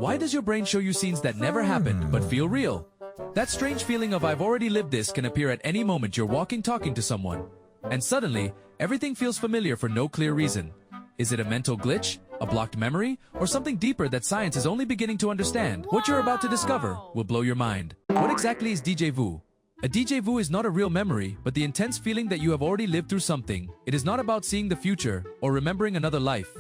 Why does your brain show you scenes that never happened but feel real? That strange feeling of "I've already lived this" can appear at any moment you're talking to someone. And suddenly, everything feels familiar for no clear reason. Is it a mental glitch, a blocked memory, or something deeper that science is only beginning to understand? What you're about to discover will blow your mind. What exactly is déjà vu? A déjà vu is not a real memory, but the intense feeling that you have already lived through something. It is not about seeing the future or remembering another life.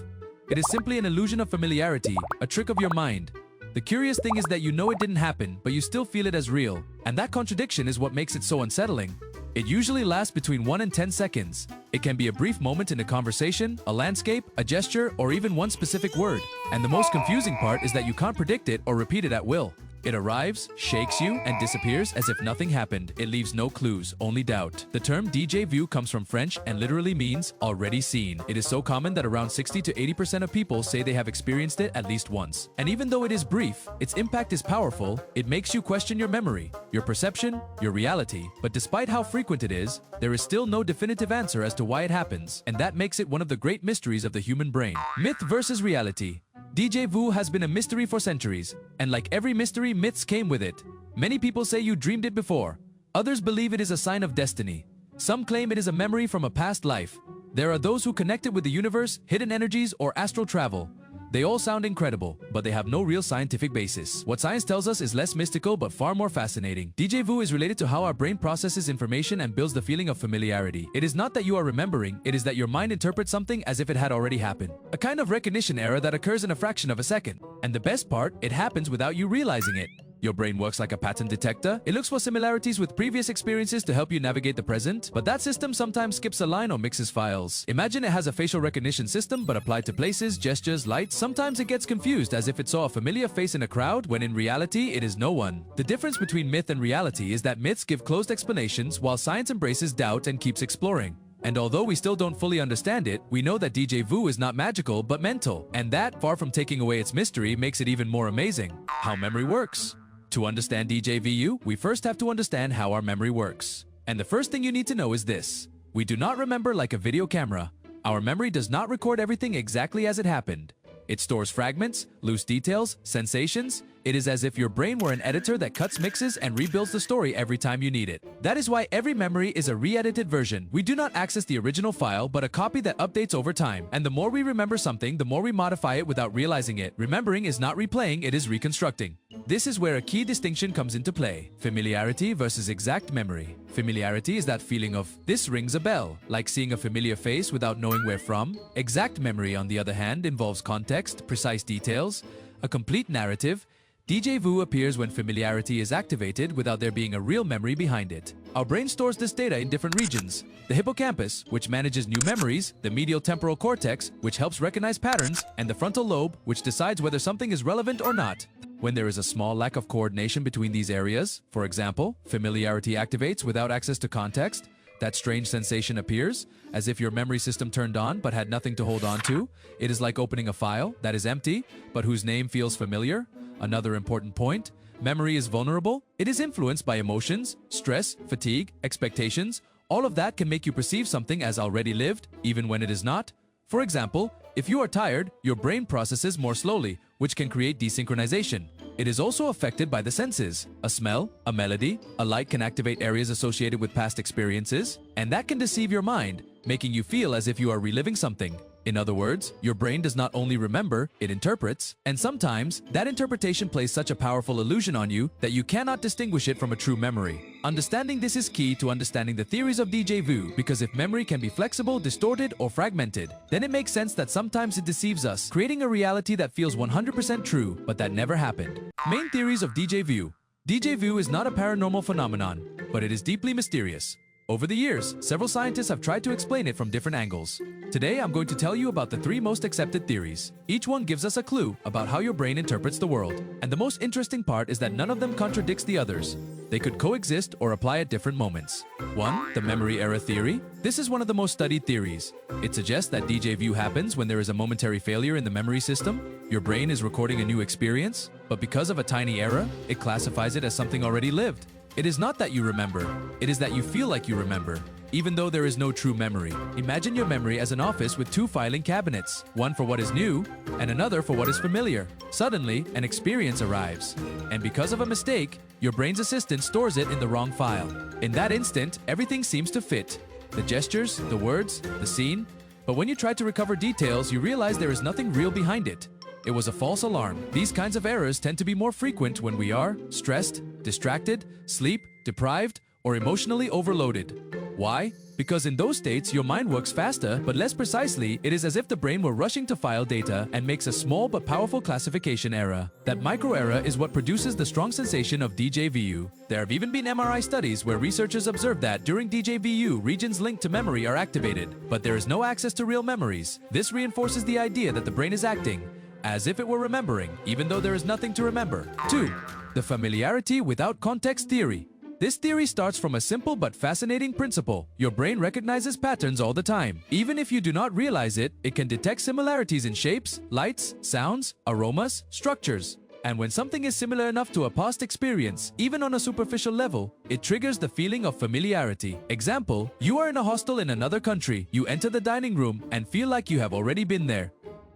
It is simply an illusion of familiarity, a trick of your mind. The curious thing is that you know it didn't happen, but you still feel it as real. And that contradiction is what makes it so unsettling. It usually lasts between 1 and 10 seconds. It can be a brief moment in a conversation, a landscape, a gesture, or even one specific word. And the most confusing part is that you can't predict it or repeat it at will. It arrives, shakes you, and disappears as if nothing happened. It leaves no clues, only doubt. The term déjà vu comes from French and literally means already seen. It is so common that around 60 to 80% of people say they have experienced it at least once. And even though it is brief, its impact is powerful. It makes you question your memory, your perception, your reality. But despite how frequent it is, there is still no definitive answer as to why it happens. And that makes it one of the great mysteries of the human brain. Myth versus reality. Déjà vu has been a mystery for centuries, and like every mystery, myths came with it. Many people say you dreamed it before. Others believe it is a sign of destiny. Some claim it is a memory from a past life. There are those who connect it with the universe, hidden energies, or astral travel. They all sound incredible, but they have no real scientific basis. What science tells us is less mystical but far more fascinating. Déjà vu is related to how our brain processes information and builds the feeling of familiarity. It is not that you are remembering, it is that your mind interprets something as if it had already happened. A kind of recognition error that occurs in a fraction of a second. And the best part, it happens without you realizing it. Your brain works like a pattern detector. It looks for similarities with previous experiences to help you navigate the present, but that system sometimes skips a line or mixes files. Imagine it has a facial recognition system, but applied to places, gestures, lights. Sometimes it gets confused as if it saw a familiar face in a crowd, when in reality, it is no one. The difference between myth and reality is that myths give closed explanations, while science embraces doubt and keeps exploring. And although we still don't fully understand it, we know that déjà vu is not magical, but mental. And that, far from taking away its mystery, makes it even more amazing. How memory works. To understand déjà vu, we first have to understand how our memory works. And the first thing you need to know is this. We do not remember like a video camera. Our memory does not record everything exactly as it happened. It stores fragments, loose details, sensations. It is as if your brain were an editor that cuts, mixes, and rebuilds the story every time you need it. That is why every memory is a re-edited version. We do not access the original file, but a copy that updates over time. And the more we remember something, the more we modify it without realizing it. Remembering is not replaying, it is reconstructing. This is where a key distinction comes into play. Familiarity versus exact memory. Familiarity is that feeling of, this rings a bell, like seeing a familiar face without knowing where from. Exact memory, on the other hand, involves context, precise details, a complete narrative. Déjà vu appears when familiarity is activated without there being a real memory behind it. Our brain stores this data in different regions. The hippocampus, which manages new memories, the medial temporal cortex, which helps recognize patterns, and the frontal lobe, which decides whether something is relevant or not. When there is a small lack of coordination between these areas, for example, familiarity activates without access to context, that strange sensation appears, as if your memory system turned on but had nothing to hold on to. It is like opening a file that is empty, but whose name feels familiar. Another important point, memory is vulnerable. It is influenced by emotions, stress, fatigue, expectations. All of that can make you perceive something as already lived, even when it is not. For example, if you are tired, your brain processes more slowly, which can create desynchronization. It is also affected by the senses. A smell, a melody, a light can activate areas associated with past experiences, and that can deceive your mind, making you feel as if you are reliving something. In other words, your brain does not only remember, it interprets, and sometimes that interpretation plays such a powerful illusion on you that you cannot distinguish it from a true memory. Understanding this is key to understanding the theories of déjà vu, because if memory can be flexible, distorted, or fragmented, then it makes sense that sometimes it deceives us, creating a reality that feels 100% true, but that never happened. Main theories of déjà vu. Déjà vu is not a paranormal phenomenon, but it is deeply mysterious. Over the years, several scientists have tried to explain it from different angles. Today, I'm going to tell you about the 3 most accepted theories. Each one gives us a clue about how your brain interprets the world. And the most interesting part is that none of them contradicts the others. They could coexist or apply at different moments. 1. The memory error theory. This is one of the most studied theories. It suggests that déjà vu happens when there is a momentary failure in the memory system. Your brain is recording a new experience, but because of a tiny error, it classifies it as something already lived. It is not that you remember, it is that you feel like you remember. even though there is no true memory. Imagine your memory as an office with two filing cabinets, one for what is new and another for what is familiar. Suddenly, an experience arrives, and because of a mistake, your brain's assistant stores it in the wrong file. In that instant, everything seems to fit. The gestures, the words, the scene. But when you try to recover details, you realize there is nothing real behind it. It was a false alarm. These kinds of errors tend to be more frequent when we are stressed, distracted, sleep deprived, or emotionally overloaded. Why? Because in those states, your mind works faster, but less precisely. It is as if the brain were rushing to file data and makes a small but powerful classification error. That micro error is what produces the strong sensation of déjà vu. There have even been MRI studies where researchers observed that during déjà vu, regions linked to memory are activated, but there is no access to real memories. This reinforces the idea that the brain is acting as if it were remembering, even though there is nothing to remember. 2. The familiarity without context theory. This theory starts from a simple but fascinating principle. Your brain recognizes patterns all the time. Even if you do not realize it, it can detect similarities in shapes, lights, sounds, aromas, structures. And when something is similar enough to a past experience, even on a superficial level, it triggers the feeling of familiarity. Example, you are in a hostel in another country. You enter the dining room and feel like you have already been there.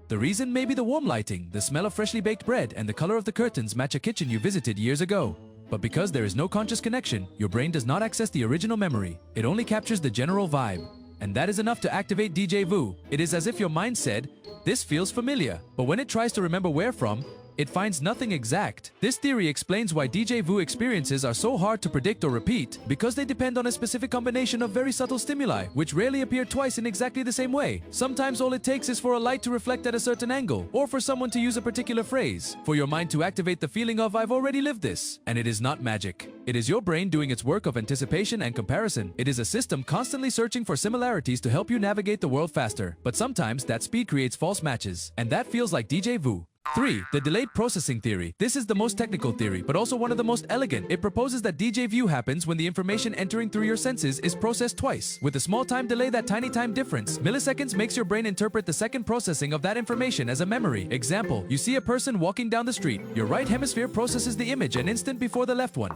The reason may be the warm lighting, the smell of freshly baked bread, and the color of the curtains match a kitchen you visited years ago. But because there is no conscious connection, your brain does not access the original memory. It only captures the general vibe. And that is enough to activate déjà vu. It is as if your mind said, "This feels familiar." But when it tries to remember where from, it finds nothing exact. This theory explains why déjà vu experiences are so hard to predict or repeat, because they depend on a specific combination of very subtle stimuli, which rarely appear twice in exactly the same way. Sometimes all it takes is for a light to reflect at a certain angle, or for someone to use a particular phrase, for your mind to activate the feeling of "I've already lived this." And it is not magic. It is your brain doing its work of anticipation and comparison. It is a system constantly searching for similarities to help you navigate the world faster. But sometimes that speed creates false matches, and that feels like déjà vu. 3. The delayed processing theory. This is the most technical theory, but also one of the most elegant. It proposes that déjà vu happens when the information entering through your senses is processed twice. With a small time delay, that tiny time difference, milliseconds, makes your brain interpret the second processing of that information as a memory. Example, you see a person walking down the street. Your right hemisphere processes the image an instant before the left one.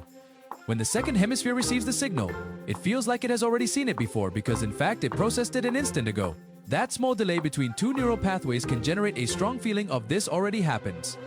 When the second hemisphere receives the signal, it feels like it has already seen it before because in fact it processed it an instant ago. That small delay between two neural pathways can generate a strong feeling of "this already happened."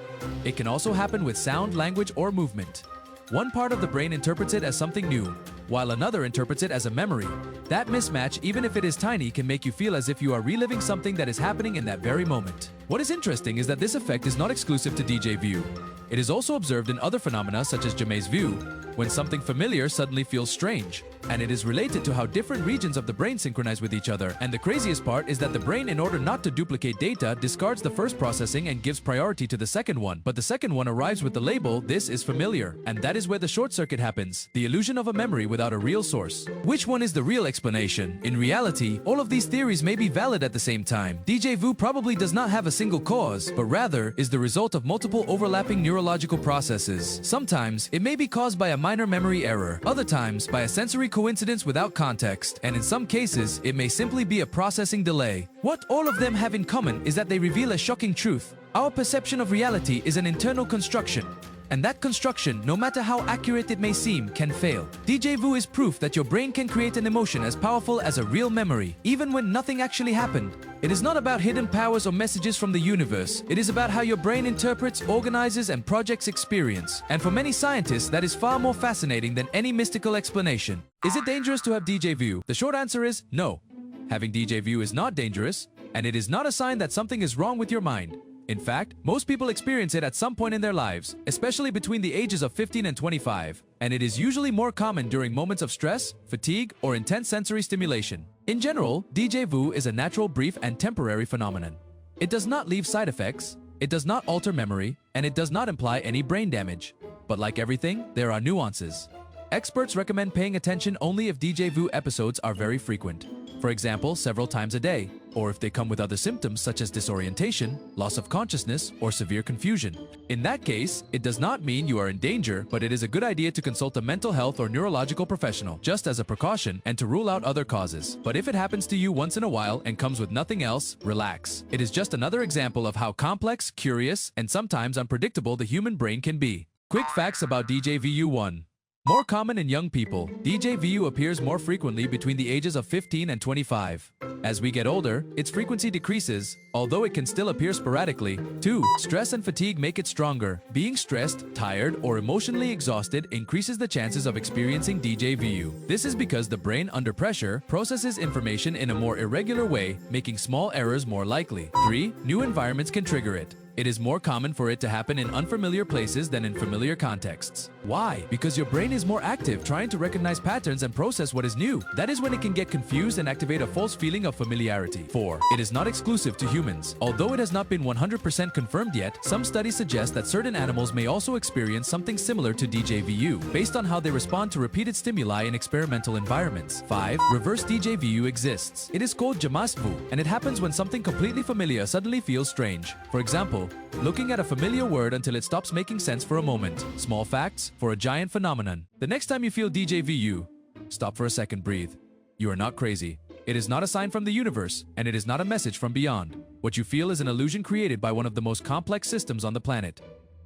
It can also happen with sound, language, or movement. One part of the brain interprets it as something new, while another interprets it as a memory. That mismatch, even if it is tiny, can make you feel as if you are reliving something that is happening in that very moment. What is interesting is that this effect is not exclusive to déjà vu. It is also observed in other phenomena such as jamais vu, when something familiar suddenly feels strange. And it is related to how different regions of the brain synchronize with each other. And the craziest part is that the brain, in order not to duplicate data, discards the first processing and gives priority to the second one. But the second one arrives with the label, "This is familiar." And that is where the short circuit happens, the illusion of a memory without a real source. Which one is the real explanation? In reality, all of these theories may be valid at the same time. Déjà vu probably does not have a single cause, but rather is the result of multiple overlapping neurological processes. Sometimes, it may be caused by a minor memory error, other times by a sensory coincidence without context, and in some cases, it may simply be a processing delay. What all of them have in common is that they reveal a shocking truth. Our perception of reality is an internal construction. And that construction, no matter how accurate it may seem, can fail. Déjà vu is proof that your brain can create an emotion as powerful as a real memory, even when nothing actually happened. It is not about hidden powers or messages from the universe. It is about how your brain interprets, organizes, and projects experience. And for many scientists, that is far more fascinating than any mystical explanation. Is it dangerous to have déjà vu? The short answer is no. Having déjà vu is not dangerous, and it is not a sign that something is wrong with your mind. In fact, most people experience it at some point in their lives, especially between the ages of 15 and 25, and it is usually more common during moments of stress, fatigue, or intense sensory stimulation. In general, déjà vu is a natural, brief, and temporary phenomenon. It does not leave side effects, it does not alter memory, and it does not imply any brain damage. But like everything, there are nuances. Experts recommend paying attention only if déjà vu episodes are very frequent. For example, several times a day, or if they come with other symptoms such as disorientation, loss of consciousness, or severe confusion. In that case, it does not mean you are in danger, but it is a good idea to consult a mental health or neurological professional, just as a precaution, and to rule out other causes. But if it happens to you once in a while and comes with nothing else, relax. It is just another example of how complex, curious, and sometimes unpredictable the human brain can be. Quick facts about déjà vu 1. More common in young people, DJVU appears more frequently between the ages of 15 and 25. As we get older, its frequency decreases, although it can still appear sporadically. 2. Stress and fatigue make it stronger. Being stressed, tired, or emotionally exhausted increases the chances of experiencing DJVU. This is because the brain under pressure processes information in a more irregular way, making small errors more likely. 3. New environments can trigger it. It is more common for it to happen in unfamiliar places than in familiar contexts. Why? Because your brain is more active trying to recognize patterns and process what is new. That is when it can get confused and activate a false feeling of familiarity. 4. It is not exclusive to humans. Although it has not been 100% confirmed yet, some studies suggest that certain animals may also experience something similar to DJVU, based on how they respond to repeated stimuli in experimental environments. 5. Reverse DJVU exists. It is called jamasvu, and it happens when something completely familiar suddenly feels strange. For example, looking at a familiar word until it stops making sense for a moment. Small facts for a giant phenomenon. The next time you feel DJVU, stop for a second, breathe. You are not crazy. It is not a sign from the universe, and it is not a message from beyond. What you feel is an illusion created by one of the most complex systems on the planet,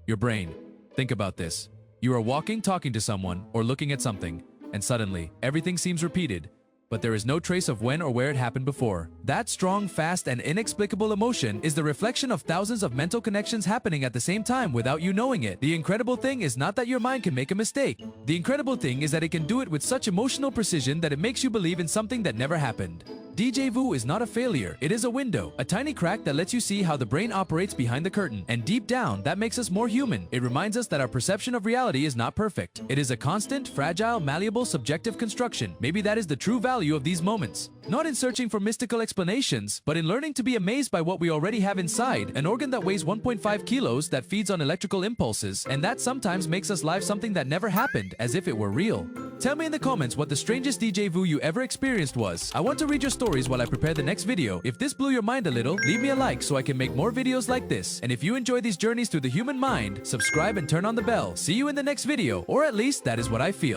your brain. Think about this. You are walking, talking to someone, or looking at something, and suddenly, everything seems repeated. But there is no trace of when or where it happened before. That strong, fast, and inexplicable emotion is the reflection of thousands of mental connections happening at the same time without you knowing it. The incredible thing is not that your mind can make a mistake. The incredible thing is that it can do it with such emotional precision that it makes you believe in something that never happened. DJVU is not a failure, it is a window, a tiny crack that lets you see how the brain operates behind the curtain. And deep down, that makes us more human. It reminds us that our perception of reality is not perfect. It is a constant, fragile, malleable, subjective construction. Maybe that is the true value of these moments. Not in searching for mystical explanations, but in learning to be amazed by what we already have inside, an organ that weighs 1.5 kilos that feeds on electrical impulses, and that sometimes makes us live something that never happened, as if it were real. Tell me in the comments what the strangest DJVU you ever experienced was. I want to read your stories while I prepare the next video. If this blew your mind a little, leave me a like so I can make more videos like this. And if you enjoy these journeys through the human mind, subscribe and turn on the bell. See you in the next video, or at least that is what I feel.